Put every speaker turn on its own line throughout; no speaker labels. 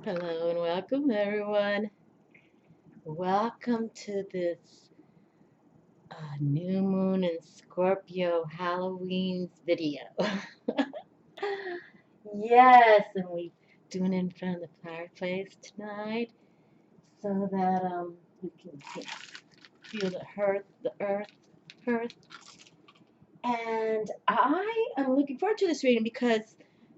Hello and welcome, everyone. Welcome to this new moon and Scorpio Halloween video. Yes, and we doing it in front of the fireplace tonight so that we can feel the earth. And I am looking forward to this reading because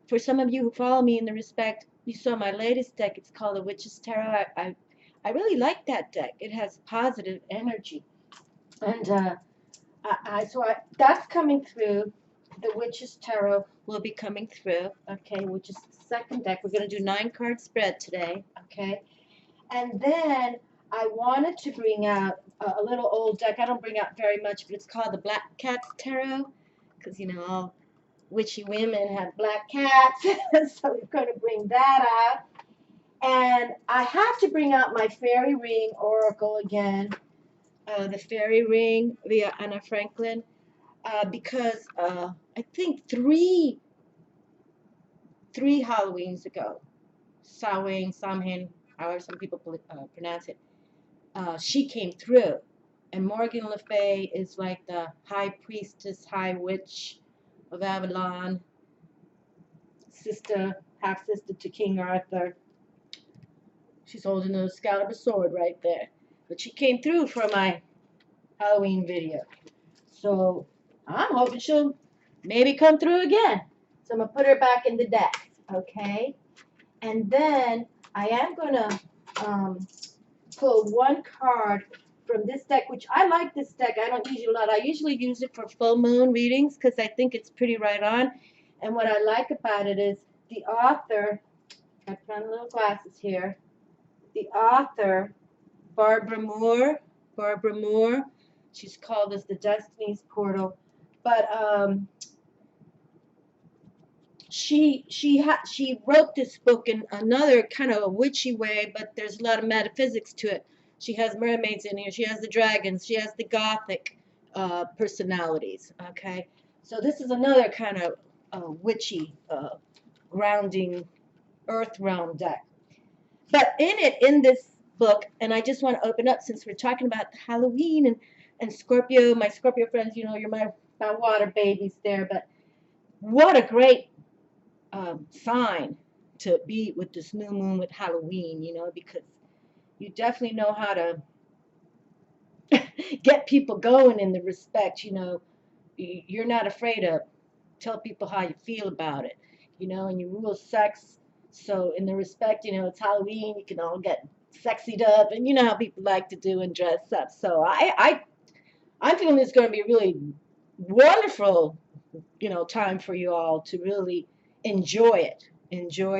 for some of you who follow me in the respect, you saw my latest deck. It's called the Witch's Tarot. I really like that deck. It has positive energy. And that's coming through. The Witch's Tarot will be coming through, okay, which is the second deck. We're going to do 9-card spread today, okay? And then I wanted to bring out a little old deck. I don't bring out very much, but it's called the Black Cat's Tarot because, you know, all witchy women have black cats. So we're going to bring that out. And I have to bring out my fairy ring oracle again, the fairy ring via Anna Franklin, because I think three Halloweens ago, Samhain, however some people pronounce it, she came through. And Morgan Le Fay is like the high priestess, high witch of Avalon, sister, half sister to King Arthur. She's holding an Excalibur sword right there. But she came through for my Halloween video. So I'm hoping she'll maybe come through again. So I'm going to put her back in the deck. Okay? And then I am going to pull one card from this deck, which I like this deck. I don't use it a lot. I usually use it for full moon readings because I think it's pretty right on. And what I like about it is the author, I put on little glasses here, the author, Barbara Moore, she's called as the Destiny's Portal, but she wrote this book in another kind of a witchy way, but there's a lot of metaphysics to it. She has mermaids in here. She has the dragons. She has the gothic personalities. Okay, so this is another kind of witchy, grounding, earth realm deck. But in this book, and I just want to open up since we're talking about Halloween and Scorpio, my Scorpio friends, you know, you're my water babies there. But what a great sign to be with this new moon with Halloween, you know, because you definitely know how to get people going in the respect, you know, you're not afraid to tell people how you feel about it, you know, and you rule sex. So in the respect, you know, it's Halloween, you can all get sexied up, and you know how people like to do and dress up. So I'm feeling it's going to be a really wonderful, you know, time for you all to really enjoy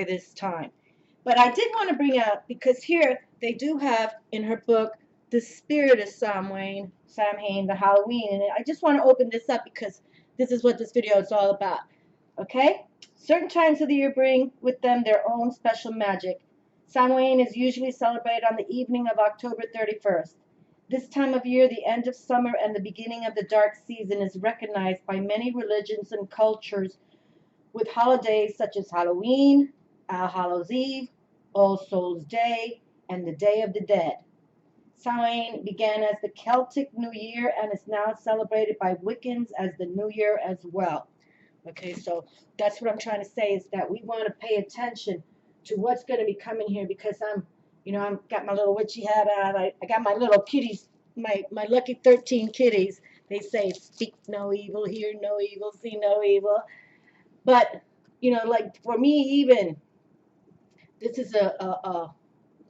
this time. But I did want to bring out, because here they do have in her book the spirit of Samhain, the Halloween, and I just want to open this up because this is what this video is all about. Okay? Certain times of the year bring with them their own special magic. Samhain is usually celebrated on the evening of October 31st. This time of year, the end of summer and the beginning of the dark season, is recognized by many religions and cultures with holidays such as Halloween, All Hallows Eve, All Souls Day, and the Day of the Dead. Samhain began as the Celtic New Year and is now celebrated by Wiccans as the New Year as well. Okay, so that's what I'm trying to say, is that we want to pay attention to what's going to be coming here, because I'm got my little witchy hat on. I got my little kitties, my lucky 13 kitties. They say, speak no evil, hear no evil, see no evil. But, you know, like for me, even this is a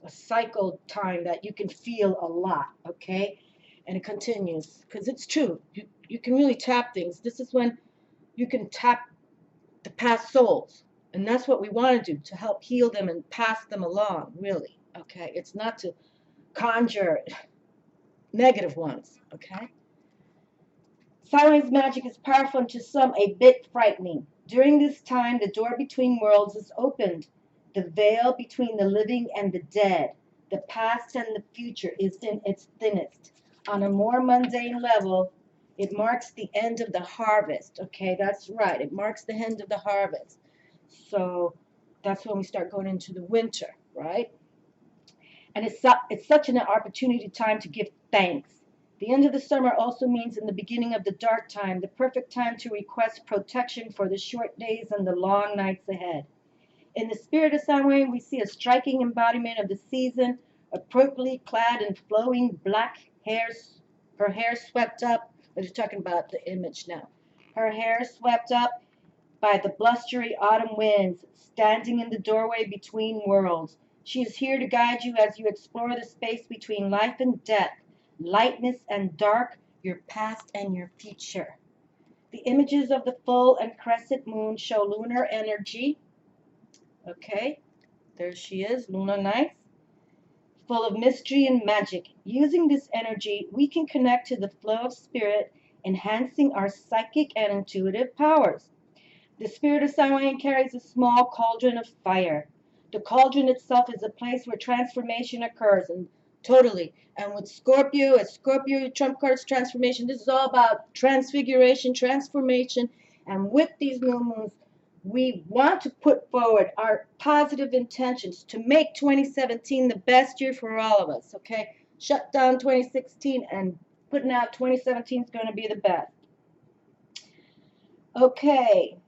cycle time that you can feel a lot, okay? And it continues because it's true. You can really tap things. This is when you can tap the past souls. And that's what we want to do, to help heal them and pass them along, really, okay? It's not to conjure negative ones, okay? Samhain's magic is powerful and to some a bit frightening. During this time, the door between worlds is opened. The veil between the living and the dead, the past and the future, is in its thinnest. On a more mundane level, it marks the end of the harvest. Okay, that's right. It marks the end of the harvest. So that's when we start going into the winter. right? And it's such an opportunity time to give thanks. The end of the summer also means in the beginning of the dark time, the perfect time to request protection for the short days and the long nights ahead. In the spirit of Samhain, we see a striking embodiment of the season, appropriately clad in flowing black hairs, her hair swept up. We're talking about the image now. Her hair swept up by the blustery autumn winds, standing in the doorway between worlds. She is here to guide you as you explore the space between life and death, lightness and dark, your past and your future. The images of the full and crescent moon show lunar energy. Okay, there she is, Luna Nice, full of mystery and magic. Using this energy, we can connect to the flow of spirit, enhancing our psychic and intuitive powers. The spirit of Samhain carries a small cauldron of fire. The cauldron itself is a place where transformation occurs, and totally. And with Scorpio, as Scorpio trump cards transformation, this is all about transfiguration, transformation. And with these new moons, we want to put forward our positive intentions to make 2017 the best year for all of us, okay? Shut down 2016 and putting out 2017 is going to be the best. Okay.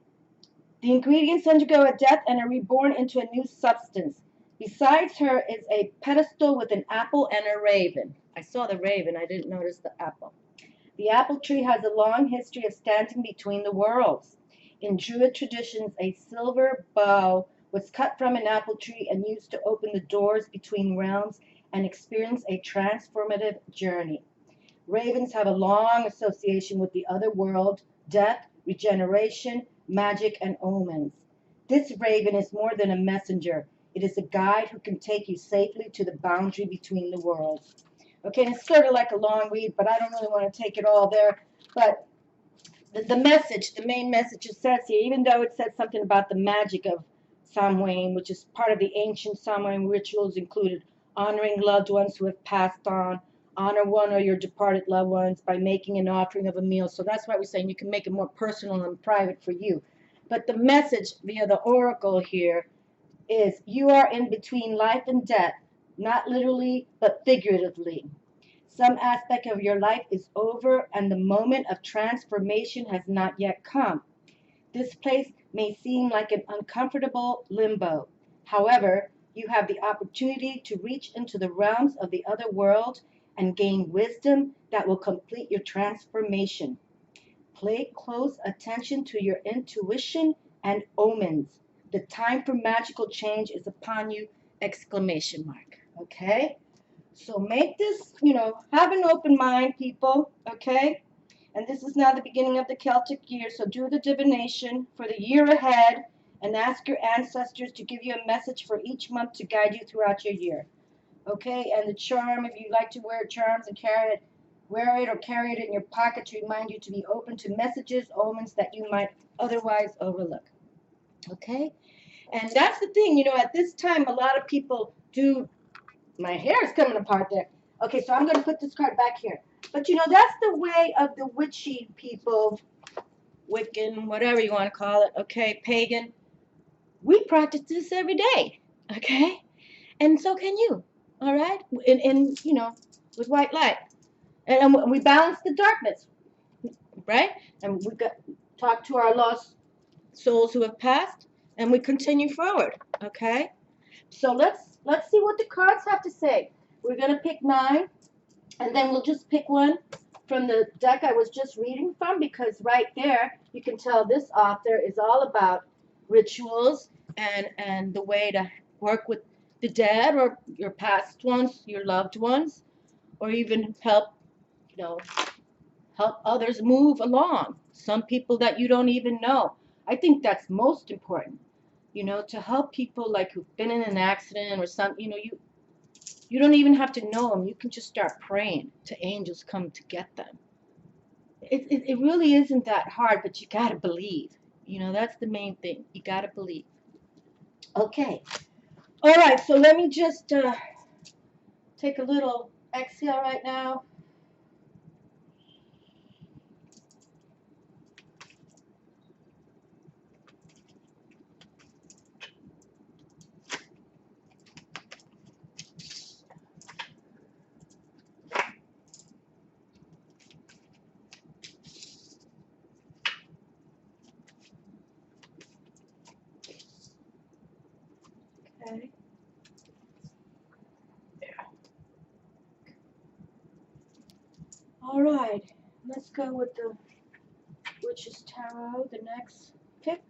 The ingredients undergo a death and are reborn into a new substance. Besides her is a pedestal with an apple and a raven. I saw the raven, I didn't notice the apple. The apple tree has a long history of standing between the worlds. In Druid traditions, a silver bough was cut from an apple tree and used to open the doors between realms and experience a transformative journey. Ravens have a long association with the other world, death, regeneration, magic, and omens. This raven is more than a messenger. It is a guide who can take you safely to the boundary between the worlds. Okay, and it's sort of like a long read, but I don't really want to take it all there. But the message, the main message it says here, even though it says something about the magic of Samhain, which is part of the ancient Samhain rituals, included honoring loved ones who have passed on, honor one or your departed loved ones by making an offering of a meal. So that's why we're saying you can make it more personal and private for you. But the message via the oracle here is you are in between life and death, not literally, but figuratively. Some aspect of your life is over and the moment of transformation has not yet come. This place may seem like an uncomfortable limbo. However, you have the opportunity to reach into the realms of the other world and gain wisdom that will complete your transformation. Pay close attention to your intuition and omens. The time for magical change is upon you! Exclamation mark. Okay? So make this, have an open mind, people, okay? And this is now the beginning of the Celtic year, so do the divination for the year ahead and ask your ancestors to give you a message for each month to guide you throughout your year. Okay, and the charm, if you like to wear charms and wear it or carry it in your pocket to remind you to be open to messages, omens that you might otherwise overlook. Okay? And that's the thing, at this time, a lot of people do. My hair is coming apart there. Okay, so I'm going to put this card back here. But that's the way of the witchy people, Wiccan, whatever you want to call it, okay, pagan. We practice this every day, okay? And so can you, all right? With white light. And we balance the darkness, right? And we talk to our lost souls who have passed, and we continue forward, okay? So let's see what the cards have to say. We're going to pick 9, and then we'll just pick one from the deck I was just reading from, because right there you can tell this author is all about rituals and the way to work with the dead or your past ones, your loved ones, or even help others move along. Some people that you don't even know. I think that's most important. To help people like who've been in an accident or something. You don't even have to know them. You can just start praying to angels come to get them. It really isn't that hard, but you got to believe. That's the main thing. You got to believe. Okay. All right, so let me just take a little exhale right now. Okay. There. All right. Let's go with the Witch's Tarot, the next pick.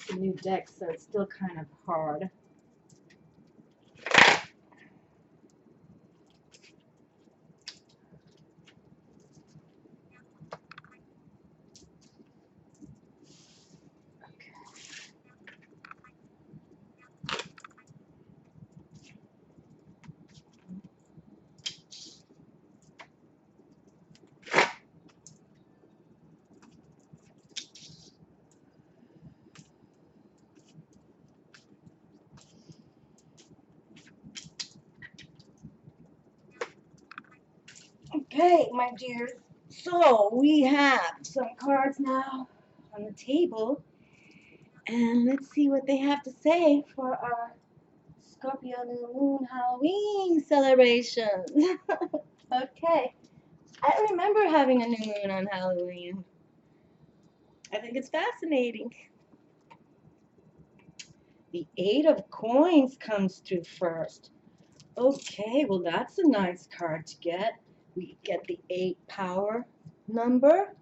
It's a new deck, so it's still kind of hard. Okay, my dears. So we have some cards now on the table, and let's see what they have to say for our Scorpio New Moon Halloween celebration. Okay, I remember having a new moon on Halloween. I think it's fascinating. The Eight of Coins comes through first. Okay, well that's a nice card to get. We get the 8 power number,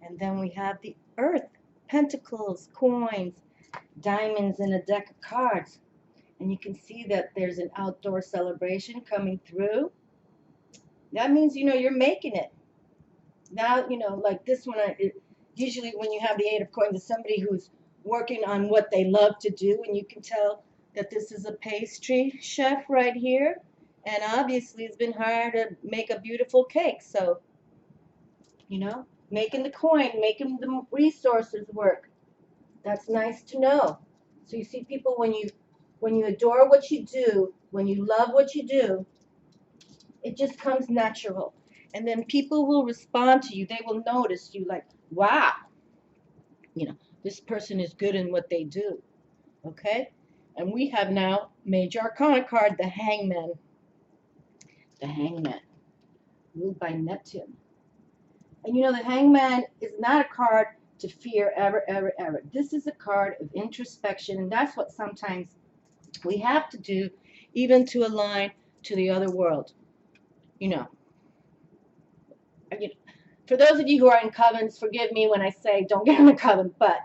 and then we have the Earth, Pentacles, coins, diamonds in a deck of cards. And you can see that there's an outdoor celebration coming through. That means, you're making it. Now, like this one, usually when you have the 8 of coins, it's somebody who's working on what they love to do, and you can tell that this is a pastry chef right here, and obviously it's been hired to make a beautiful cake. So, making the coin, making the resources work. That's nice to know. So you see, people, when you adore what you do, when you love what you do, it just comes natural. And then people will respond to you. They will notice you, like, wow, this person is good in what they do. Okay? And we have now Major Arcana card, the Hangman. The Hangman, ruled by Neptune. And the Hangman is not a card to fear ever, ever, ever. This is a card of introspection, and that's what sometimes we have to do, even to align to the other world. For those of you who are in covens, forgive me when I say don't get in a coven, but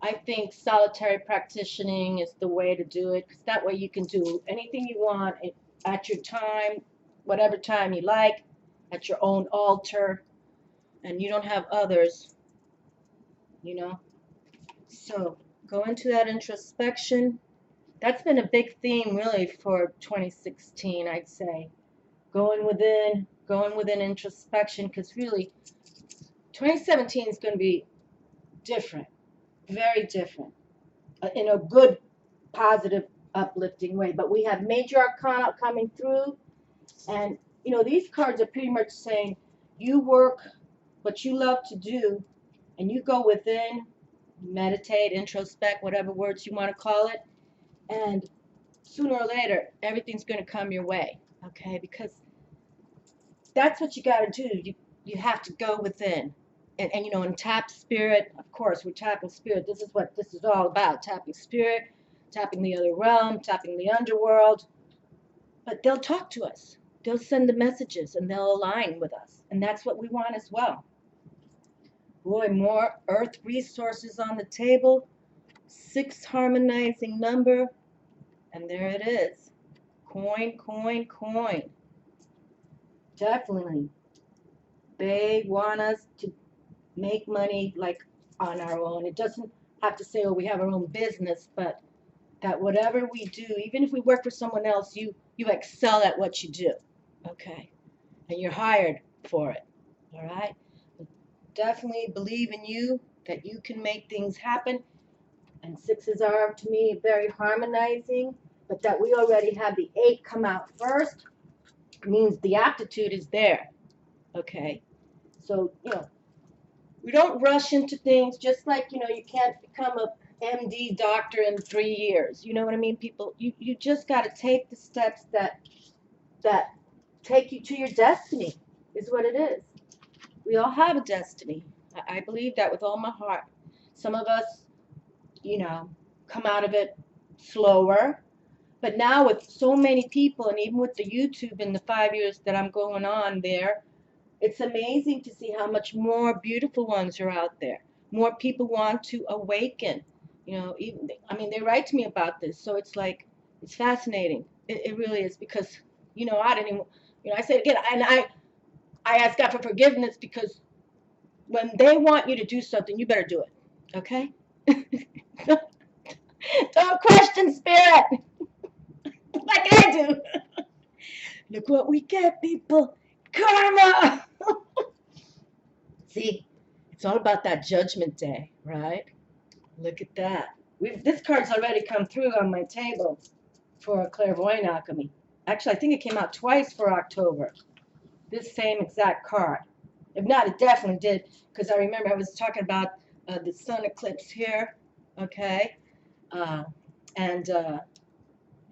I think solitary practicing is the way to do it, because that way you can do anything you want at your time, whatever time you like, at your own altar, and you don't have others, So go into that introspection. That's been a big theme really for 2016, I'd say. Going within introspection, because really 2017 is going to be different, very different, in a good, positive, uplifting way. But we have Major Arcana coming through, and these cards are pretty much saying you work what you love to do, and you go within, meditate, introspect, whatever words you want to call it, and sooner or later everything's going to come your way. Okay, because that's what you got to do. You have to go within, and tap spirit. Of course, we're tapping spirit. This is what this is all about: tapping spirit, tapping the other realm, tapping the underworld. But they'll talk to us. They'll send the messages, and they'll align with us, and that's what we want as well. Boy, more earth resources on the table. 6 harmonizing number, and there it is. Coin, coin, coin. Definitely. They want us to make money like on our own. It doesn't have to say, oh, we have our own business, but that whatever we do, even if we work for someone else, you excel at what you do. Okay. And you're hired for it. All right. But definitely believe in you, that you can make things happen. And 6s are, to me, very harmonizing. but that we already have the 8 come out first means the aptitude is there. Okay, so we don't rush into things. Just like you can't become a MD doctor in 3 years. You know what I mean? People, you just got to take the steps that take you to your destiny. Is what it is. We all have a destiny. I believe that with all my heart. Some of us, come out of it slower. But now with so many people, and even with the YouTube in the 5 years that I'm going on there, it's amazing to see how much more beautiful ones are out there. More people want to awaken. Even, I mean, they write to me about this, so it's like, it's fascinating. It really is, because, I didn't even, I said again, and I ask God for forgiveness, because when they want you to do something, you better do it, okay? Don't question spirit like I do. Look what we get, people. Karma. See, it's all about that judgment day, right? Look at that. This card's already come through on my table for clairvoyant alchemy. Actually, I think it came out twice for October. This same exact card. If not, it definitely did, because I remember I was talking about the sun eclipse here, okay? And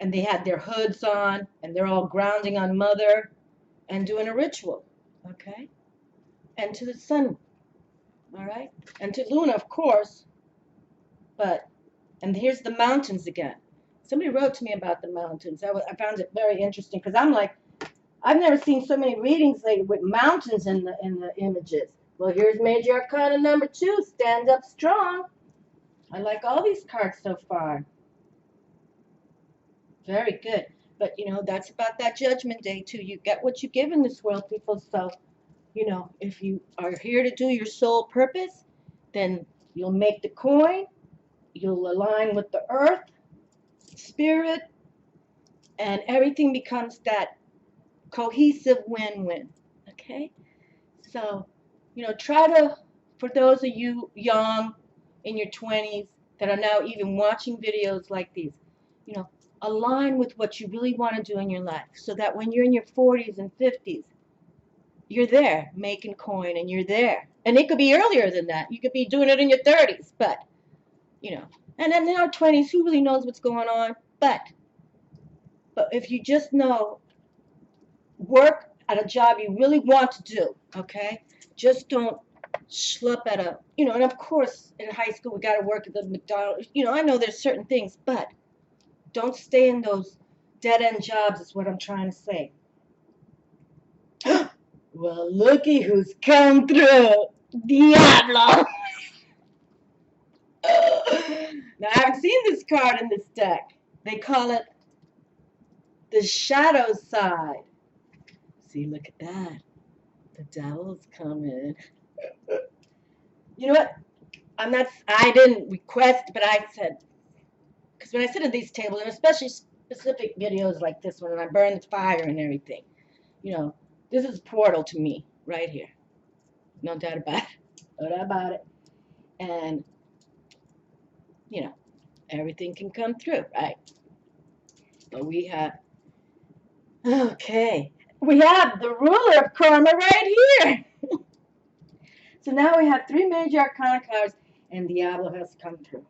they had their hoods on, and they're all grounding on Mother and doing a ritual, okay? And to the sun, all right? And to Luna, of course. And here's the mountains again. Somebody wrote to me about the mountains. I found it very interesting, because I'm like, I've never seen so many readings lately with mountains in the images. Well, here's Major Arcana number 2, Stand Up Strong. I like all these cards so far. Very good. But, that's about that judgment day, too. You get what you give in this world, people. So, if you are here to do your soul purpose, then you'll make the coin. You'll align with the earth, spirit, and everything becomes that cohesive win-win. Okay? So, try to, for those of you young in your 20s that are now even watching videos like these, align with what you really want to do in your life, so that when you're in your 40s and 50s, you're there making coin, and you're there. And it could be earlier than that. You could be doing it in your 30s, but, and then in our 20s, who really knows what's going on? But if you just know, work at a job you really want to do, okay? Just don't schlepp at a, and of course, in high school, we got to work at the McDonald's. I know there's certain things, but don't stay in those dead-end jobs, is what I'm trying to say. Well, looky who's come through. Diablo! Now, I haven't seen this card in this deck. They call it the shadow side. See, look at that. The devil's coming. You know what? I didn't request, but I said, because when I sit at these tables, and especially specific videos like this one, and I burn the fire and everything, this is a portal to me right here. No doubt about it. No doubt about it. And, everything can come through, right? But we have, okay, we have the ruler of karma right here. So now we have 3 major arcana cards, and Diablo has come through.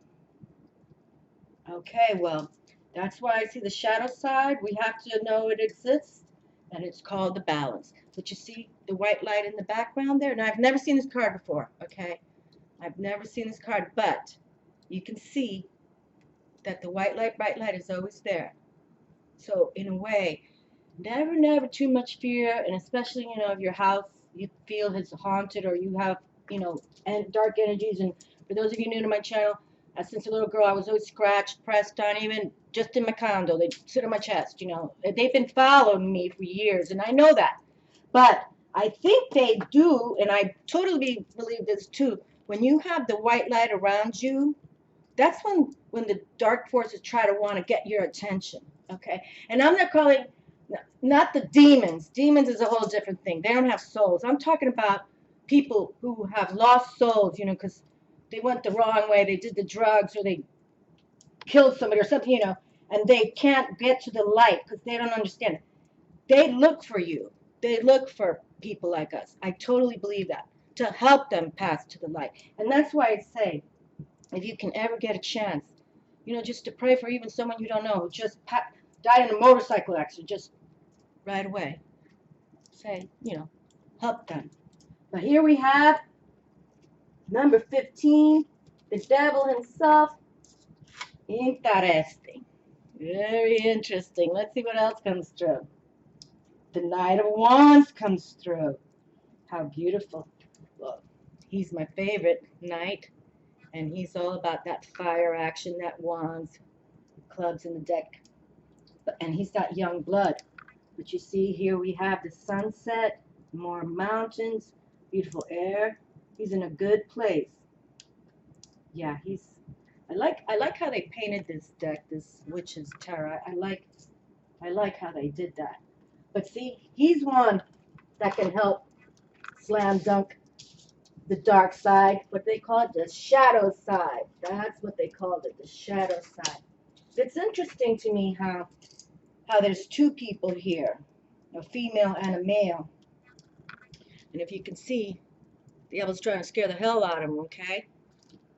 Okay, well, that's why I see the shadow side. We have to know it exists, and it's called the balance. But you see the white light in the background there? Now, I've never seen this card before, okay? I've never seen this card, but you can see that the white light, bright light is always there. So, in a way, never too much fear, and especially, if your house you feel is haunted, or you have, and dark energies. And for those of you new to my channel, since a little girl, I was always scratched, pressed on, even just in my condo. They'd sit on my chest, They've been following me for years, and I know that. But I think they do, and I totally believe this too. When you have the white light around you, that's when the dark forces try to want to get your attention, okay? And I'm not calling, not the demons. Demons is a whole different thing. They don't have souls. I'm talking about people who have lost souls, because they went the wrong way. They did the drugs, or they killed somebody or something, and they can't get to the light because they don't understand it. They look for you. They look for people like us. I totally believe that, to help them pass to the light. And that's why I say, if you can ever get a chance, you know, just to pray for even someone you don't know who just died in a motorcycle accident, just right away say, you know, help them. But here we have number 15, the devil himself. Interesting. Very interesting. Let's see what else comes through. The Knight of Wands comes through. How beautiful. Well, he's my favorite knight, and he's all about that fire action, that wands, clubs in the deck. And he's got young blood. But you see, here we have the sunset, more mountains, beautiful air. He's in a good place. Yeah, I like how they painted this deck, this Witch's Tarot. I like how they did that. But see, he's one that can help slam dunk the dark side, what they call it, the shadow side. That's what they called it, the shadow side. It's interesting to me how there's two people here, a female and a male. And if you can see, the devil's trying to scare the hell out of him, okay?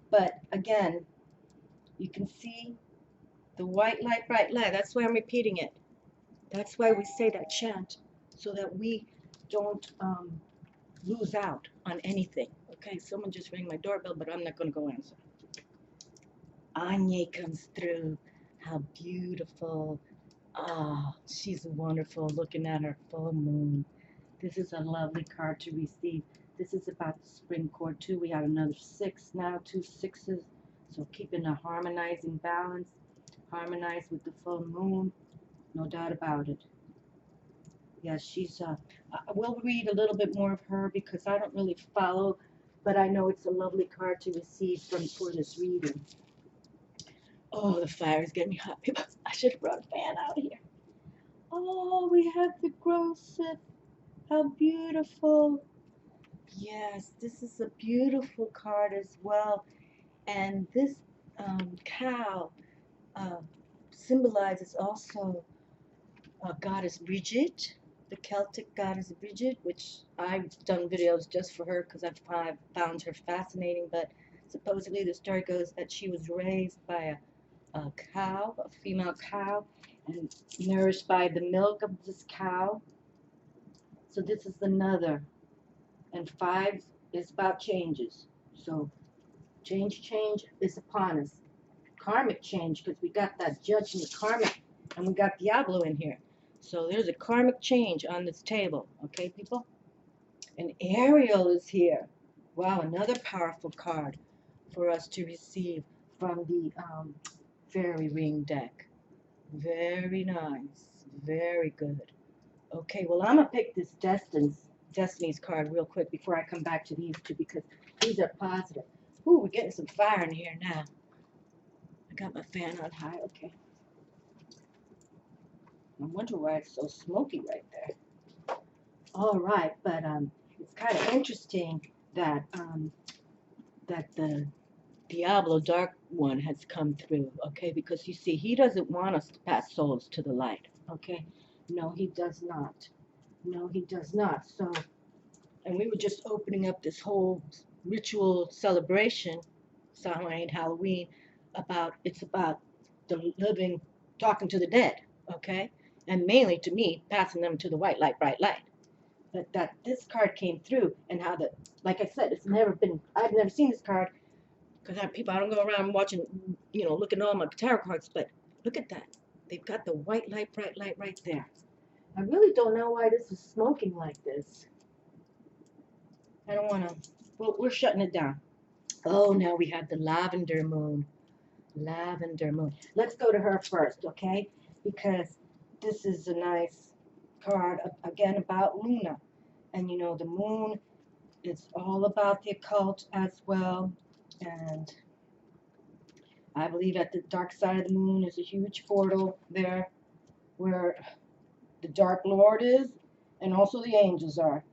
But again, you can see the white light, bright light. That's why I'm repeating it. That's why we say that chant, so that we don't lose out on anything. Okay, someone just rang my doorbell, but I'm not going to go answer. Anya comes through. How beautiful. Ah, oh, she's wonderful, looking at her full moon. This is a lovely card to receive. This is about the spring cord too. We have another 6 now, 2 6s. So keeping a harmonizing balance. Harmonize with the full moon. No doubt about it. Yes, she's, we'll read a little bit more of her because I don't really follow, but I know it's a lovely card to receive for this reading. Oh, the fire is getting me hot. I should have brought a fan out here. Oh, we have the Grosset. How beautiful. Yes, this is a beautiful card as well. And this cow symbolizes also goddess Bridget, the Celtic goddess Bridget, which I've done videos just for her because I've found her fascinating. But supposedly the story goes that she was raised by a cow, a female cow, and nourished by the milk of this cow. So this is another. And 5 is about changes. So change is upon us. Karmic change, because we got that judgment karmic, and we got Diablo in here. So there's a karmic change on this table, okay, people? And Ariel is here. Wow, another powerful card for us to receive from the fairy ring deck. Very nice. Very good. Okay, well, I'm going to pick this Destiny's card real quick before I come back to these two because these are positive. Ooh, we're getting some fire in here now. I got my fan on high. Okay. I wonder why it's so smoky right there. All right, but it's kind of interesting that that the Diablo Dark One has come through, okay? Because you see, he doesn't want us to pass souls to the light, okay? No, he does not. No, he does not. So, and we were just opening up this whole ritual celebration, Samhain Halloween, it's about the living talking to the dead, okay? And mainly to me, passing them to the white light, bright light. But that this card came through, and how like I said, I've never seen this card, because I don't go around watching, you know, looking at all my tarot cards, but look at that. They've got the white light, bright light right there. I really don't know why this is smoking like this. I don't want to, well, we're shutting it down. Oh, now we have the lavender moon. Lavender moon. Let's go to her first, okay? Because this is a nice card, again, about Luna. And, you know, the moon is all about the occult as well. And I believe that the dark side of the moon is a huge portal there where the Dark Lord is and also the angels are.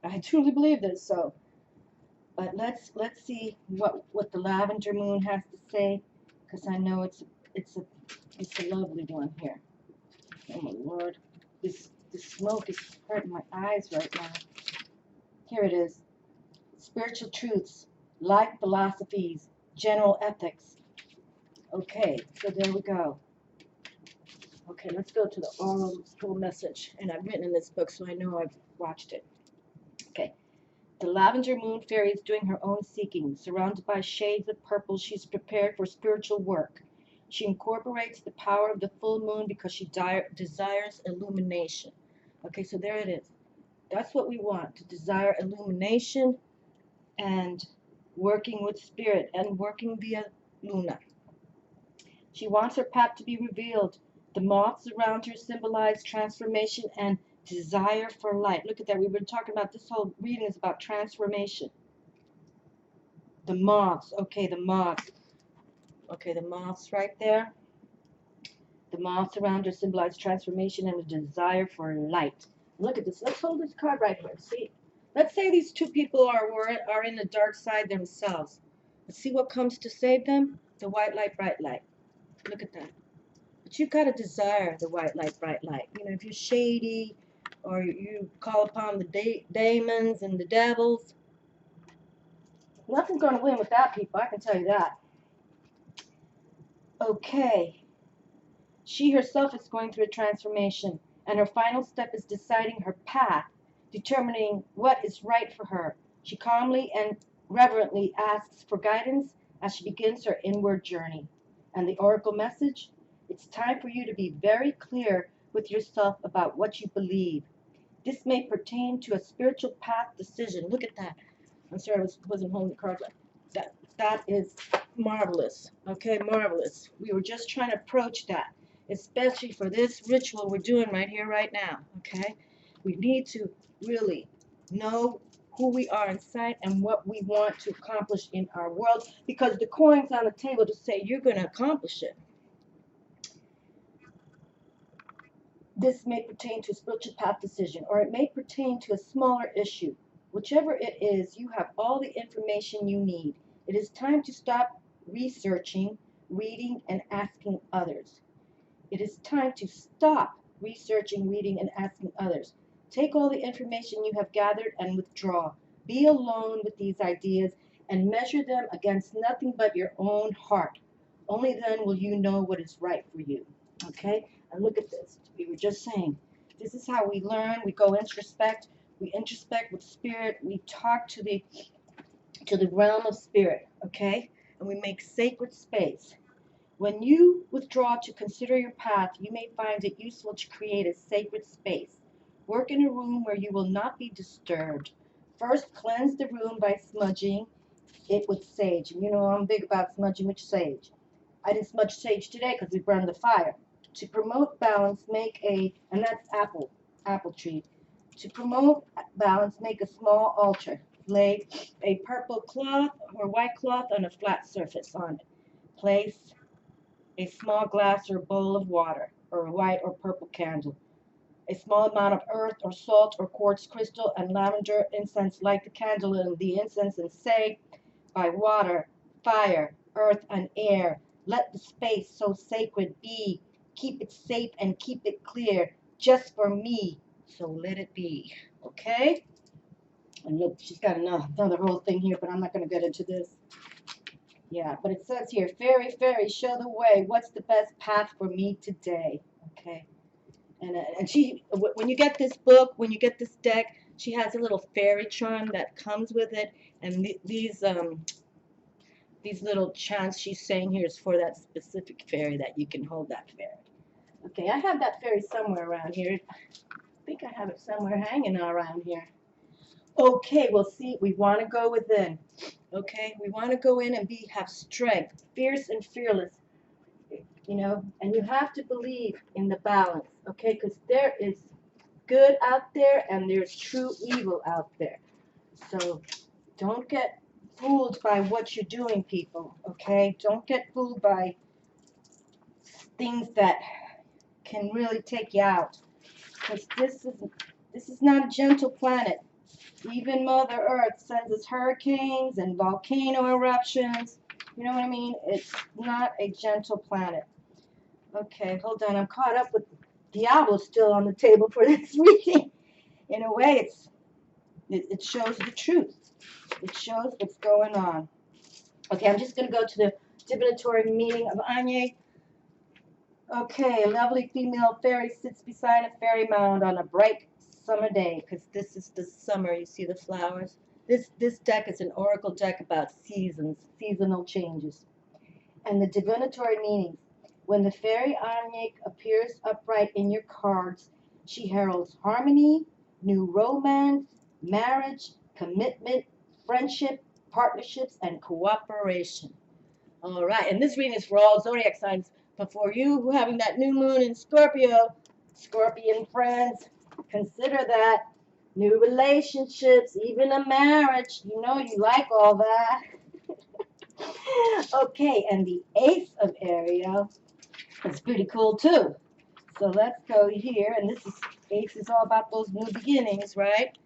I truly believe this. So, but let's see what the lavender moon has to say, because I know it's it's a lovely one here. Oh my Lord, this smoke is hurting my eyes right now. Here it is. Spiritual truths, life philosophies, general ethics. Okay, so there we go. Okay, let's go to the oral full message. And I've written in this book, so I know I've watched it. Okay. The lavender moon fairy is doing her own seeking. Surrounded by shades of purple, she's prepared for spiritual work. She incorporates the power of the full moon because she desires illumination. Okay, so there it is. That's what we want, to desire illumination and working with spirit and working via Luna. She wants her path to be revealed. The moths around her symbolize transformation and desire for light. Look at that. We've been talking about, this whole reading is about transformation. The moths. Okay, the moths. Okay, the moths right there. The moths around her symbolize transformation and a desire for light. Look at this. Let's hold this card right here. See? Let's say these two people are in the dark side themselves. Let's see what comes to save them. The white light, bright light. Look at that. But you've got to desire the white light, bright light. You know, if you're shady or you call upon the demons and the devils, nothing's going to win with that, people. I can tell you that. Okay. She herself is going through a transformation, and her final step is deciding her path, determining what is right for her. She calmly and reverently asks for guidance as she begins her inward journey. And the oracle message? It's time for you to be very clear with yourself about what you believe. This may pertain to a spiritual path decision. Look at that. I'm sorry, I wasn't holding the card. That is marvelous. Okay, marvelous. We were just trying to approach that, especially for this ritual we're doing right here, right now. Okay, we need to really know who we are inside and what we want to accomplish in our world, because the coin's on the table to say you're going to accomplish it. This may pertain to a spiritual path decision, or it may pertain to a smaller issue. Whichever it is, you have all the information you need. It is time to stop researching, reading, and asking others. It is time to stop researching, reading, and asking others. Take all the information you have gathered and withdraw. Be alone with these ideas and measure them against nothing but your own heart. Only then will you know what is right for you. Okay? And look at this. We were just saying, this is how we learn. We go introspect. We introspect with spirit. We talk to the realm of spirit. Okay? And we make sacred space. When you withdraw to consider your path, you may find it useful to create a sacred space. Work in a room where you will not be disturbed. First, cleanse the room by smudging it with sage. And you know I'm big about smudging with sage. I didn't smudge sage today because we burned the fire. To promote balance, and that's apple tree. To promote balance, make a small altar. Lay a purple cloth or white cloth on a flat surface on it. Place a small glass or bowl of water, or a white or purple candle. A small amount of earth or salt or quartz crystal and lavender incense. Light the candle and the incense and say, by water, fire, earth, and air, let the space so sacred be. Keep it safe and keep it clear, just for me, so let it be. Okay? And look, she's got another whole thing here, but I'm not going to get into this. Yeah, but it says here, fairy, fairy, show the way. What's the best path for me today? Okay. And she, when you get this book, when you get this deck, she has a little fairy charm that comes with it. And these little chants she's saying here is for that specific fairy, that you can hold that fairy. Okay, I have that fairy somewhere around here. I think I have it somewhere hanging around here. Okay, we'll see. We want to go within. Okay, we want to go in and have strength, fierce and fearless. You know, and you have to believe in the balance. Okay, because there is good out there and there's true evil out there. So don't get fooled by what you're doing, people. Okay, don't get fooled by things that can really take you out, because this is not a gentle planet. Even Mother Earth sends us hurricanes and volcano eruptions. You know what I mean? It's not a gentle planet. Okay, hold on. I'm caught up with Diablo still on the table for this reading. In a way, it shows the truth. It shows what's going on. Okay, I'm just going to go to the divinatory meaning of Anye. Okay, a lovely female fairy sits beside a fairy mound on a bright summer day, because this is the summer. You see the flowers? This deck is an oracle deck about seasons, seasonal changes. And the divinatory meanings. When the fairy Anye appears upright in your cards, she heralds harmony, new romance, marriage, commitment, friendship, partnerships, and cooperation. All right, and this reading is for all zodiac signs. But for you who are having that new moon in Scorpio, Scorpion friends, consider that. New relationships, even a marriage. You know you like all that. Okay, and the Ace of Ariel is pretty cool too. So let's go here, and this is Ace is all about those new beginnings, right?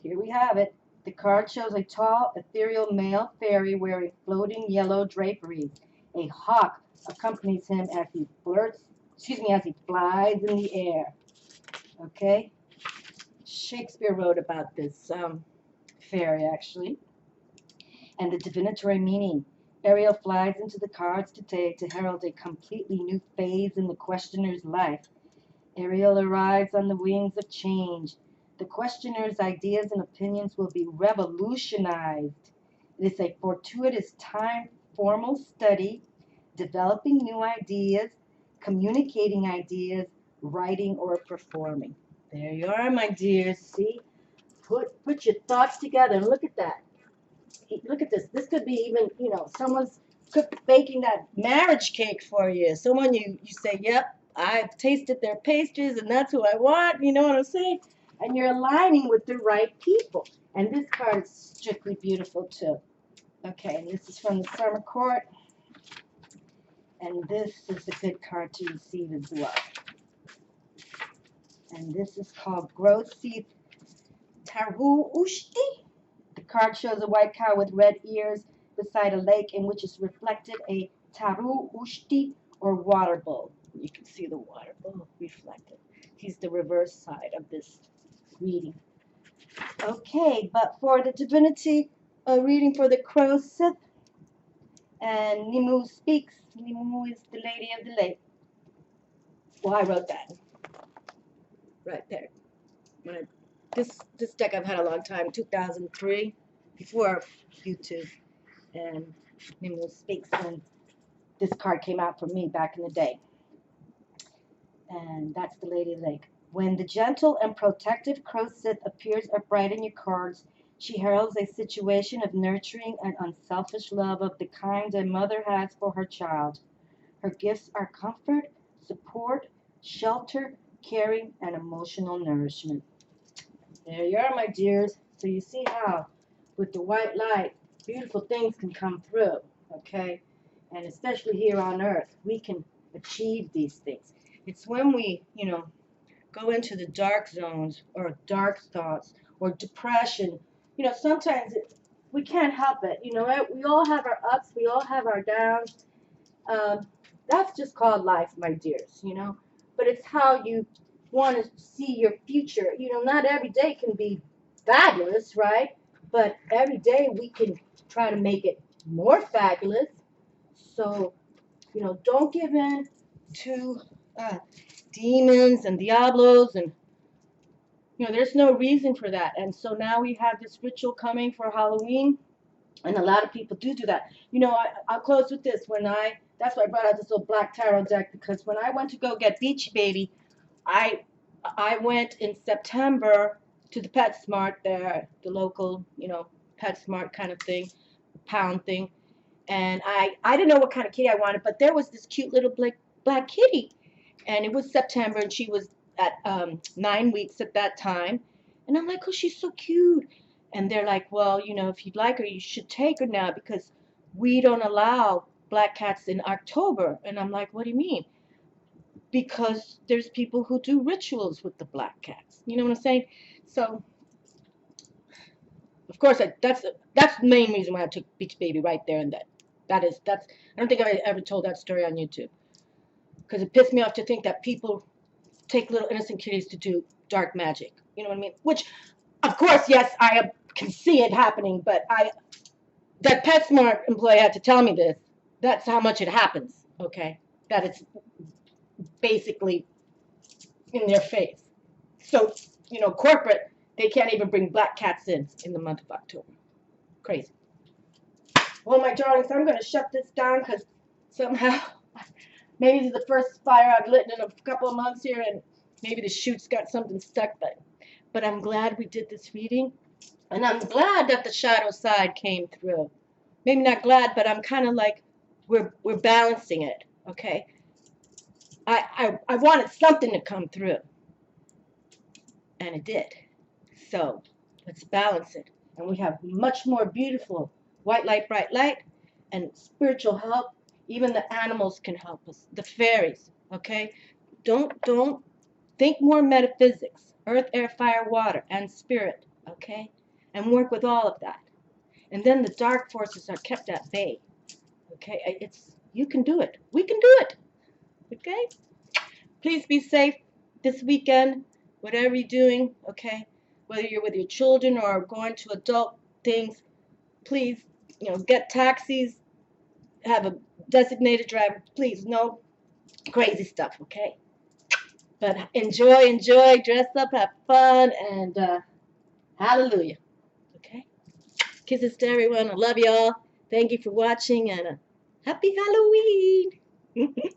Here we have it. The card shows a tall, ethereal male fairy wearing floating yellow draperies. A hawk accompanies him as he as he flies in the air. Okay? Shakespeare wrote about this fairy, actually. And the divinatory meaning. Ariel flies into the cards today to herald a completely new phase in the questioner's life. Ariel arrives on the wings of change. The questioner's ideas and opinions will be revolutionized. It is a fortuitous time, formal study, developing new ideas, communicating ideas, writing or performing. There you are, my dears. See? Put your thoughts together. Look at that. Look at this. This could be even, someone's baking that marriage cake for you. Someone you say, yep, I've tasted their pastries and that's who I want. You know what I'm saying? And you're aligning with the right people. And this card is strictly beautiful too. Okay, and this is from the Summer Court. And this is a good card to receive as well. And this is called Grosith Taru Ushti. The card shows a white cow with red ears beside a lake in which is reflected a taru ushti or water bowl. You can see the water bowl reflected. He's the reverse side of this reading. Okay, but for the divinity reading for the crow Sith, and Nimu speaks. Nimu is the lady of the lake. Well, I wrote that right there. This deck I've had a long time, 2003, before YouTube. And Nimu speaks when this card came out for me back in the day. And that's the Lady Lake. When the gentle and protective crow Sith appears upright in your cards, she heralds a situation of nurturing and unselfish love of the kind a mother has for her child. Her gifts are comfort, support, shelter, caring, and emotional nourishment. There you are, my dears. So you see how, with the white light, beautiful things can come through, okay? And especially here on Earth, we can achieve these things. It's when we, go into the dark zones or dark thoughts or depression, sometimes we can't help it. We all have our ups, we all have our downs. That's just called life, my dears, But it's how you want to see your future. Not every day can be fabulous, right? But every day we can try to make it more fabulous. So, don't give in to demons and diablos, and there's no reason for that. And so now we have this ritual coming for Halloween, and a lot of people do that. I'll close with this. That's why I brought out this little black tarot deck, because when I went to go get Beachy Baby, I went in September to the PetSmart there, the local, PetSmart kind of thing, pound thing. And I didn't know what kind of kitty I wanted, but there was this cute little black kitty. And it was September, and she was at 9 weeks at that time. And I'm like, oh, she's so cute. And they're like, well, if you'd like her, you should take her now, because we don't allow black cats in October. And I'm like, what do you mean? Because there's people who do rituals with the black cats. You know what I'm saying? So, of course, that's the main reason why I took Beach Baby right there and then. That's. I don't think I ever told that story on YouTube. because it pissed me off to think that people take little innocent kitties to do dark magic. You know what I mean? Which, of course, yes, I can see it happening, but that PetSmart employee had to tell me this. That's how much it happens, okay? That it's basically in their face. So, you know, corporate, they can't even bring black cats in the month of October. Crazy. Well, my darlings, I'm going to shut this down because somehow, maybe this is the first fire I've lit in a couple of months here, and maybe the chute's got something stuck, but I'm glad we did this reading, and I'm glad that the shadow side came through. Maybe not glad, but I'm kind of like, we're balancing it, okay? I wanted something to come through, and it did. So let's balance it. And we have much more beautiful white light, bright light, and spiritual help. Even the animals can help us, the fairies, okay? Don't think more metaphysics, earth, air, fire, water, and spirit, okay? And work with all of that. And then the dark forces are kept at bay, okay? You can do it. We can do it, okay? Please be safe this weekend, whatever you're doing, okay? Whether you're with your children or going to adult things, please, you know, get taxis, have a designated driver. Please, no crazy stuff, okay? But enjoy, dress up, have fun, and hallelujah, okay? Kisses to everyone. I love y'all. Thank you for watching, and happy Halloween.